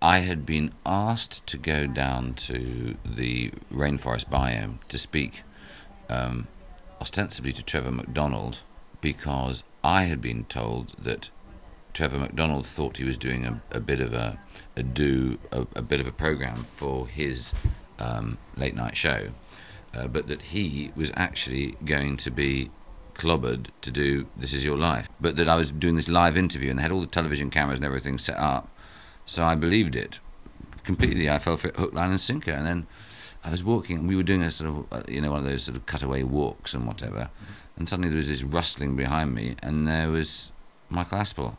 I had been asked to go down to the rainforest biome to speak, um, ostensibly to Trevor McDonald, because I had been told that Trevor McDonald thought he was doing a bit of a bit of a program for his late night show, but that he was actually going to be clobbered to do This Is Your Life, but that I was doing this live interview and they had all the television cameras and everything set up, so I believed it completely. I fell for it hook, line and sinker, and then I was walking and we were doing a sort of one of those sort of cutaway walks and whatever, and suddenly there was this rustling behind me and there was Michael Aspel,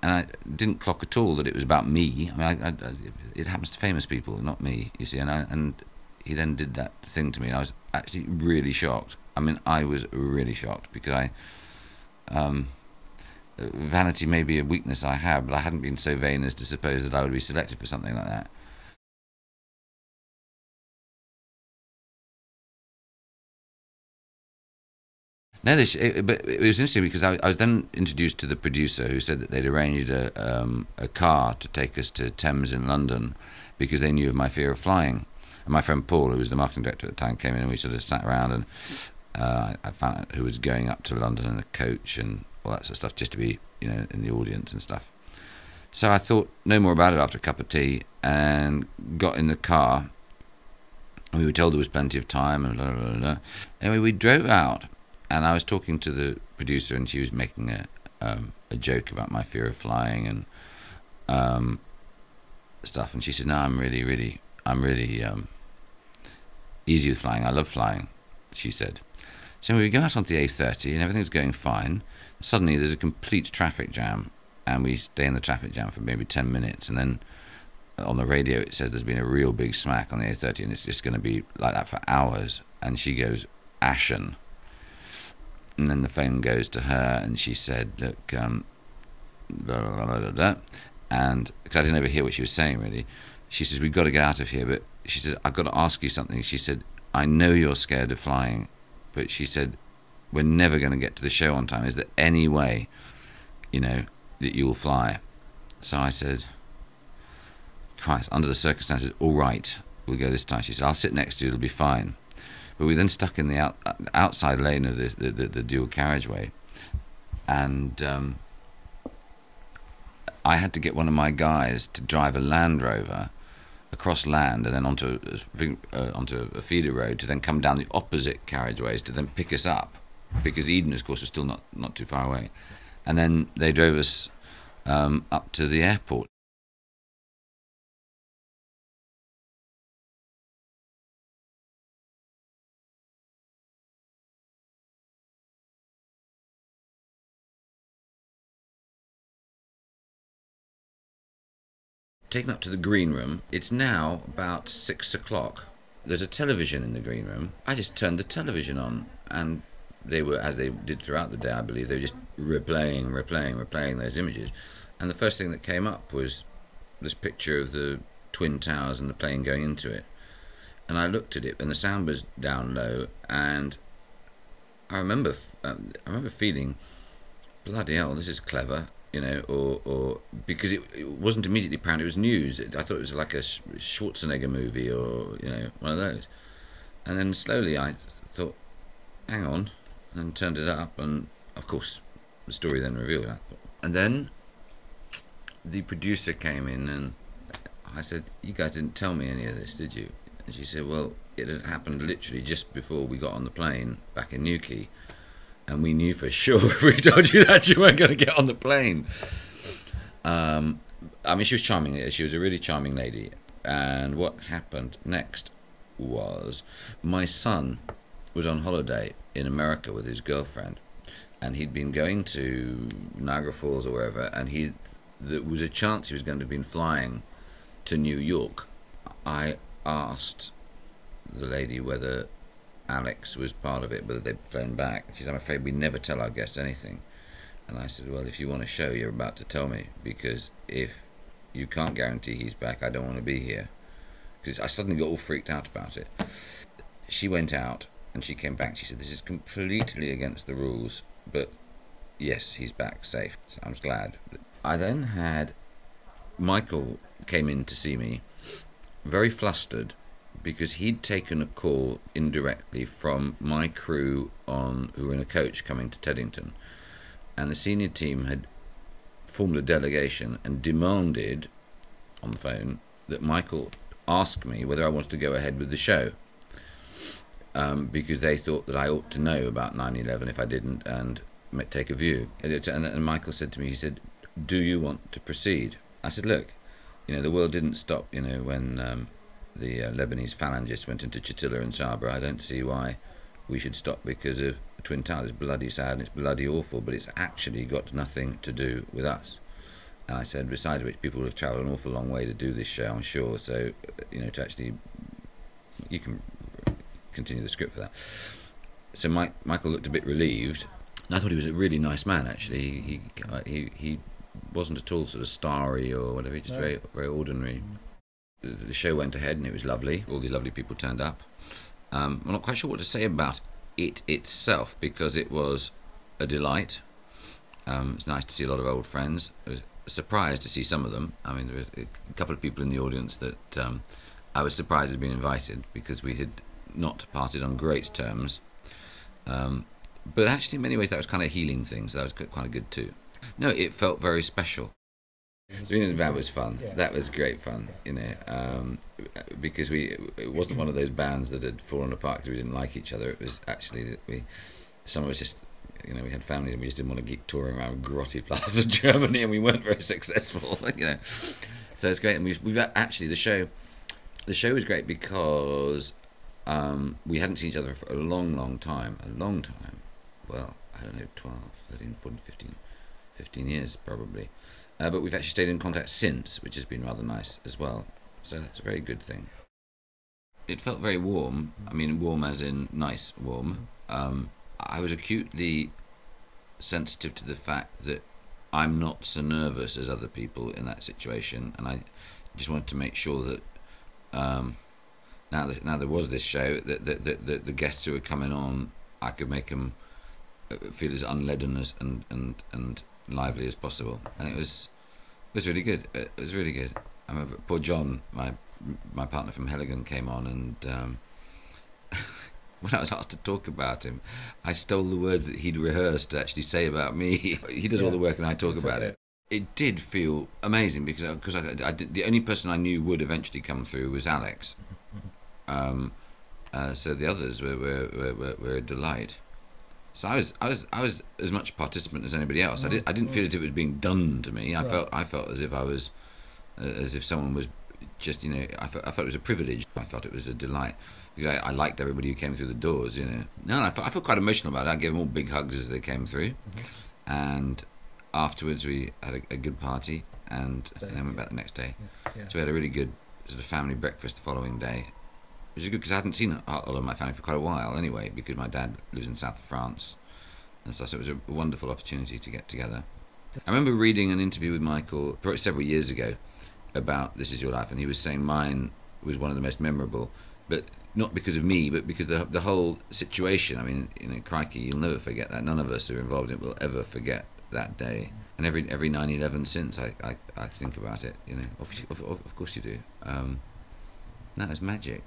and I didn't clock at all that it was about me. I mean, it happens to famous people, not me, you see. And he then did that thing to me, and I was actually really shocked. I mean, I was really shocked because vanity may be a weakness I have, but I hadn't been so vain as to suppose that I would be selected for something like that. No, but it was interesting because I was then introduced to the producer who said that they'd arranged a car to take us to Thames in London because they knew of my fear of flying. And my friend Paul, who was the marketing director at the time, came in and we sort of sat around and I found out who was going up to London in a coach and all that sort of stuff just to be, in the audience and stuff. So I thought no more about it after a cup of tea and got in the car. And we were told there was plenty of time and blah, blah, blah. Anyway, we drove out. And I was talking to the producer, and she was making a joke about my fear of flying and stuff. And she said, "No, I'm really easy with flying. I love flying," she said. So we go out onto the A30, and everything's going fine. Suddenly, there's a complete traffic jam, and we stay in the traffic jam for maybe 10 minutes, and then on the radio it says there's been a real big smack on the A30, and it's just going to be like that for hours. And she goes ashen. And then the phone goes to her, and she said, "Look, blah, blah, blah, blah, blah." And because I didn't overhear what she was saying really, she says, "We've got to get out of here." But she said, "I've got to ask you something." She said, "I know you're scared of flying, but," she said, "we're never going to get to the show on time. Is there any way, that you'll fly?" So I said, "Christ, under the circumstances, all right, we'll go this time." She said, "I'll sit next to you. It'll be fine." But we then stuck in the outside lane of the dual carriageway, and I had to get one of my guys to drive a Land Rover across land and then onto a feeder road to then come down the opposite carriageways to then pick us up, because Eden, of course, was still not too far away, and then they drove us up to the airport. Taken up to the green room. It's now about 6 o'clock. There's a television in the green room. I just turned the television on, and they were, as they did throughout the day, I believe, they were just replaying those images. And the first thing that came up was this picture of the Twin Towers and the plane going into it. And I looked at it, and the sound was down low, and I remember feeling, bloody hell, this is clever. Or because it wasn't immediately apparent it was news. I thought it was like a Schwarzenegger movie or one of those. And then slowly I thought, hang on, and turned it up, and of course the story then revealed it. I thought, and then the producer came in, and I said, "You guys didn't tell me any of this, did you?" And she said, "Well, it had happened literally just before we got on the plane back in Newquay. And we knew for sure if we told you that you weren't going to get on the plane." I mean, she was charming. She was a really charming lady. And what happened next was my son was on holiday in America with his girlfriend. And he'd been going to Niagara Falls or wherever. And there was a chance he was going to have been flying to New York. I asked the lady whether Alex was part of it, whether they'd flown back. She said, "I'm afraid we never tell our guests anything." And I said, "Well, if you want to show, you're about to tell me, because if you can't guarantee he's back, I don't want to be here." Because I suddenly got all freaked out about it. She went out and she came back. She said, "This is completely against the rules, but yes, he's back safe." So I was glad. I then had Michael came in to see me, very flustered, because he'd taken a call indirectly from my crew who were in a coach coming to Teddington, and the senior team had formed a delegation and demanded on the phone that Michael ask me whether I wanted to go ahead with the show, because they thought that I ought to know about 9/11 if I didn't, and take a view. And Michael said to me, he said, "Do you want to proceed?" I said, "Look, the world didn't stop, when the Lebanese phalangists went into Chitilla and Sabra. I don't see why we should stop because of the Twin Towers. It's bloody sad and it's bloody awful, but it's actually got nothing to do with us." And I said, besides which, people have travelled an awful long way to do this show, I'm sure, so, to actually, you can continue the script for that. So Michael looked a bit relieved. I thought he was a really nice man, actually. He wasn't at all sort of starry or whatever, he just very, very ordinary. The show went ahead and it was lovely. All these lovely people turned up. I'm not quite sure what to say about it itself, because it was a delight. It's nice to see a lot of old friends. I was surprised to see some of them. I mean, there were a couple of people in the audience that I was surprised had been invited, because we had not parted on great terms. But actually, in many ways, that was kind of a healing thing, so that was kind of good too. No, it felt very special. Being in the band was fun. Yeah. That was great fun, because it wasn't one of those bands that had fallen apart because we didn't like each other. It was actually that some of us just, we had families and we just didn't want to keep touring around grotty parts of Germany, and we weren't very successful, So it's great, and we've actually the show was great because we hadn't seen each other for a long time. Well, I don't know, 12, 13, 14, 15 years probably. But we've actually stayed in contact since, which has been rather nice as well. So that's a very good thing. It felt very warm. I mean, warm as in nice warm. I was acutely sensitive to the fact that I'm not so nervous as other people in that situation, and I just wanted to make sure that now there was this show, that the guests who were coming on, I could make them feel as unleaden and lively as possible, and it was really good. It was really good. I remember poor John, my partner from Heligan, came on, and when I was asked to talk about him, I stole the word that he'd rehearsed to actually say about me. He does all the work and I talk about it. It did feel amazing because I did, the only person I knew would eventually come through was Alex. So the others were a delight. So I was as much a participant as anybody else. I didn't feel as if it was being done to me. I felt as if I was, as if someone was just, I felt it was a privilege. I felt it was a delight, because I liked everybody who came through the doors. No, I felt quite emotional about it. I gave them all big hugs as they came through, and afterwards we had a good party, and then went back the next day. So we had a really good sort of family breakfast the following day, which is good because I hadn't seen a lot of my family for quite a while anyway, because my dad lives in south of France and stuff, so it was a wonderful opportunity to get together. I remember reading an interview with Michael several years ago about This Is Your Life, and he was saying mine was one of the most memorable, but not because of me, but because the whole situation. I mean, crikey, you'll never forget that. None of us who are involved in it will ever forget that day. And every 9/11 since, I think about it. Of course you do. That was magic.